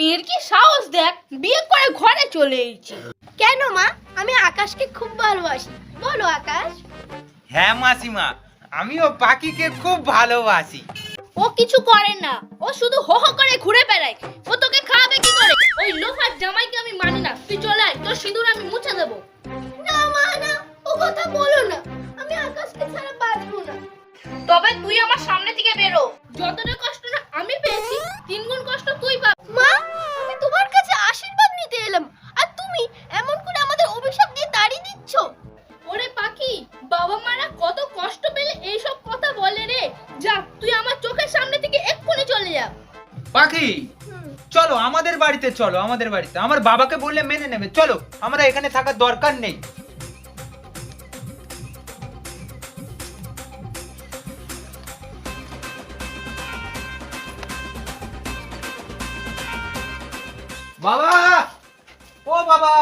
মেয়ের কি সাহস দেখ, বিয়ে করে ঘরে চলে এসেছে। কেন মা? আমি আকাশকে খুব ভালোবাসি। বলো আকাশ। হ্যাঁ মাসিমা, আমিও পাখিকে খুব ভালোবাসি। ও কিছু করে না, ও শুধু হো হো করে ঘুরে বেড়ায়। ও তোকে খাওয়াবে কি করে? ওই লোহার জামাইকে আমি মানি না। তুই চলে আয়, তোর সিঁদুর আমি মুছে দেবো। না মা না, ও কথা বলো না। আমি আকাশকে ছাড়া বাঁচবো না। তবে তুই আমার সামনে থেকে বেরো। যতটা কষ্ট না আমি পেয়েছি, 3 গুণ কষ্ট তুই পাবি। মা, আমি তোমার কাছে আশীর্বাদ নিতে এলাম, আর তুমি এমন করে আমাদের অভিশাপ দিয়ে তাড়িয়ে দিচ্ছ। ওরে পাখি, বাবা মারা কত কষ্ট পেলে এইসব কথা বলে রে। যা, তুই আমার চোখের সামনে থেকে এক্ষুনি চলে যা। পাখি চলো আমাদের বাড়িতে, চলো আমাদের বাড়িতে। আমার বাবাকে বললে মেনে নেবে। চলো, আমরা এখানে থাকার দরকার নেই। বাবা, ও বাবা।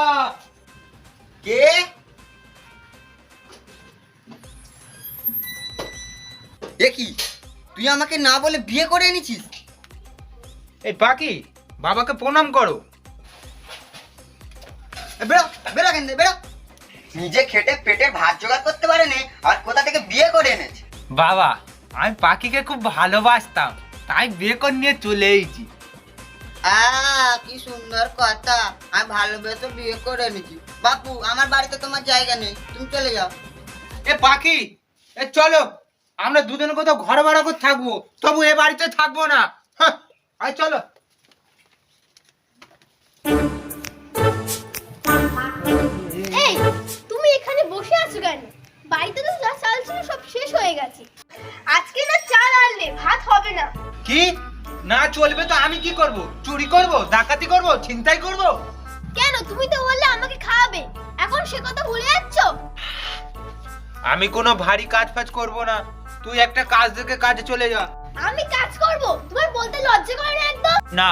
কে? এ কি, তুই আমাকে না বলে বিয়ে করে এনেছিস? এই পাখি, বাবাকে প্রণাম করো। বেরো বেরো কেন, বেরো। নিজে খেটে পেটের ভাত জোগাড় করতে পারেনি, আর কোথা থেকে বিয়ে করে এনেছে? বাবা, আমি পাখিকে খুব ভালোবাসতাম, তাই বিয়ে করে নিয়ে চলে এসেছি। কি সুন্দর কথা। আমি ভালোবেসে বিয়ে করে এনেছি। বাপু, আমার বাড়িতে তোমার জায়গা নেই, তুমি চলে যাও। এ পাখি, এ চলো, আমরা দুজনে কোথাও ঘর ভাড়া করে থাকবো, তবু এ বাড়িতে থাকবো না। হ্যাঁ, আয় চলো। এই, তুমি এখানে বসে আছো কেন? বাড়িতে তো যা চাল ছিল সব শেষ হয়ে গেছে। আজকে না চাল আনলে ভাত হবে না। কি না চলবে তো আমি কি করব? চুরি করব, ডাকাতি করব, ছিনতাই করব? কেন? তুমি তো বললে আমাকে খাওয়াবে, এখন সে কথা ভুলে যাচ্ছ? আমি কোনো ভারী কাজ ফাজ করব না। তুই একটা কাজ দেখে কাজে চলে যা। আমি কাজ করব? তোমার বলতে লজ্জা করে না একদম? না,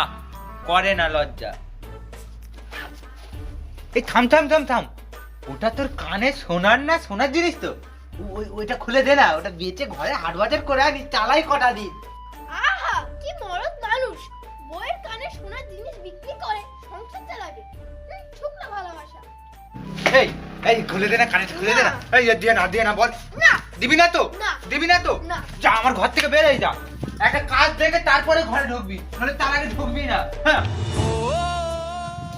করে না লজ্জা। এই থাম থাম থাম থাম, ওটা তোর কানে শোনার না, শোনার জিনিস তো। ওইটা খুলে দে না, ওটা বেচে ঘরে হাট বাজার করে আনি, চালাই কটা দিন। আহা, কি মরদ মানুষ! বইয়ের কানে সোনার জিনিস বিক্রি করে সংসার চালাবে। ছোকরা ভালোবাসা। এই এই খুলে দে না, কানে খুলে দে না। এই দিয়ে না বল। না। দিবি না তো? না। দিবি না তো? না। যা, আমার ঘর থেকে বের হয়ে যা। একটা কাজ দেখে তারপরে ঘরে ঢুকবি, মানে তার আগে ঢুকবি না। হ্যাঁ,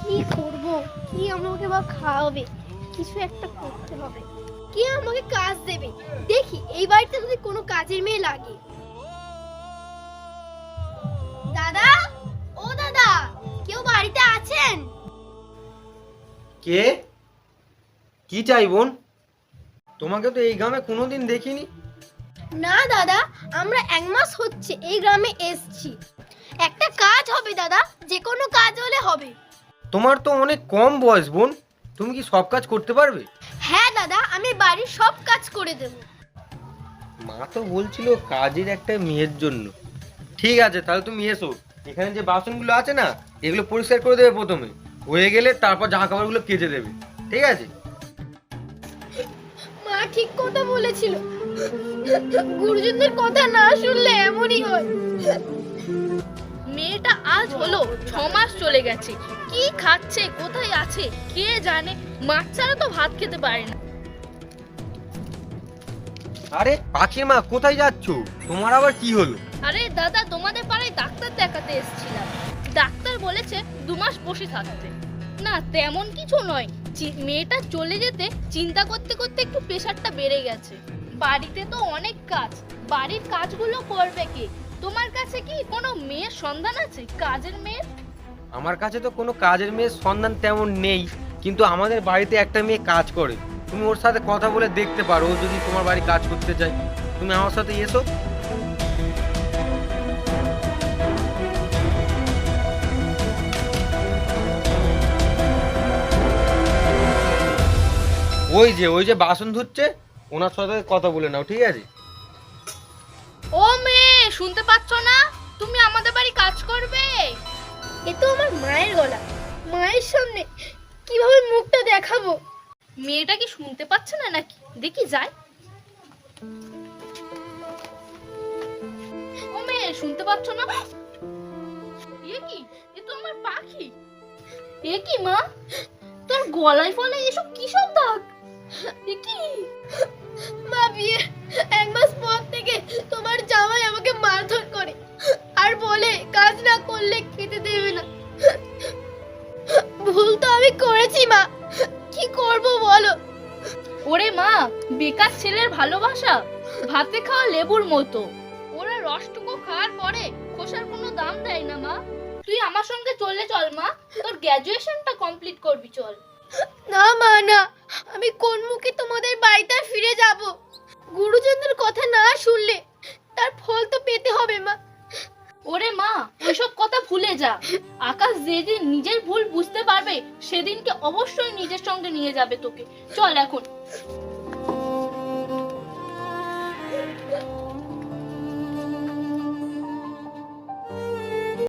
কি করব? কি আমাকে বা খাওয়াবে? কিছু একটা করতে হবে। কে আমাকে কাজ দেবে? দেখি এই বাড়িতে যদি কোনো কাজের মেয়ে লাগে। দাদা, ও দাদা, কেউ বাড়িতে আছেন? কে? কি চাই বোন? তোমাকে তো এই গ্রামে কোনোদিন দেখিনি। না দাদা, আমরা 1 মাস হচ্ছে এই গ্রামে এসেছি। একটা কাজ হবে দাদা, যে কোনো কাজ হলে হবে। তোমার তো অনেক কম বয়স বোন, তুমি কি সব কাজ করতে পারবে? হ্যাঁ দাদা, আমি বাড়ির সব কাজ করে দেব। মা তো বলছিল কাজের একটা মেয়ের জন্য। ঠিক আছে, তাহলে তুমি এসো। এখানে যে বাসনগুলো আছে না, এগুলো পরিষ্কার করে দেবে প্রথমে। হয়ে গেলে তারপর জামা কাপড়গুলো কেচে দেবে, ঠিক আছে? মা ঠিক কথা বলেছিল, গুরুজনদের কথা না শুনলে এমনই হয়। মেয়েটা আজ হলো 6 মাস চলে গেছে। কি খাচ্ছে, কোথায় আছে কে জানে। মাছ ছাড়া তো ভাত খেতে পারে না। আরে পাখির মা, কোথায় যাচ্ছ? তোমার আবার কি হলো? আরে দাদা, তোমাদের পাড়ায় ডাক্তার দেখাতে এসেছিলাম। ডাক্তার বলেছে 2 মাস বসে থাকতে। না তেমন কিছু নয়, মেয়েটা চলে যেতে চিন্তা করতে করতে একটু প্রেশারটা বেড়ে গেছে। বাড়িতে তো অনেক কাজ, বাড়ির কাজগুলো করবে কে? তোমার কাছে কি কোনো মেয়ের সন্ধান আছে, কাজের মেয়ের? আমার কাছে তো কোনো কাজের মেয়ের সন্ধান তেমন নেই, কিন্তু আমাদের বাড়িতে একটা মেয়ে কাজ করে। তুমি ওর সাথে কথা বলে দেখতে পারো, ও যদি তোমার বাড়ি কাজ করতে চায়। তুমি আমার সাথে এসো। ওই যে বাসন ধুচ্ছে, ওনার সাথে কথা বলে নাও, ঠিক আছে? ও মেয়ে, শুনতে পাচ্ছ না? তুমি আমাদের বাড়ি কাজ করবে? এ তো আমার মায়ের গলা। মায়ের সামনে কিভাবে মুখটা দেখাবো? মেয়েটা কি শুনতে পাচ্ছে না নাকি? দেখি যায়। ও মেয়ে, শুনতে পাচ্ছ না? কি এ তো আমার পাখি। এ কি মা, তোর গলায় ফলায় এসব কিসব দাগ? এ কি? মা বিয়ে 1 মাস পর থেকে তোমার জামাই আমাকে মারধর করে আর বলে কাজ না করলে খেতে দেবে না। ভুল তো আমি করেছি মা, কি করব বলো? ওরে মা, বেকার ছেলের ভালোবাসা ভাতে খাওয়া লেবুর মতো, ওরা রসটুকু খাওয়ার পরে খোসার কোনো দাম দেয় না মা। তুই আমার সঙ্গে চলে চল মা, তোর গ্র্যাজুয়েশনটা কমপ্লিট করবি, চল। না মা না, আমি কোন মুখে তোমাদের বাড়িতে আর ফিরে যাব? গুরুজনদের কথা না শুনলে তার ফল তো পেতে হবে মা। ওরে মা, ওইসব কথা ভুলে যা। আকাশ যেদিন নিজের ভুল বুঝতে পারবে সেদিনকে অবশ্যই নিজের সঙ্গে নিয়ে যাবে তোকে। চল এখন।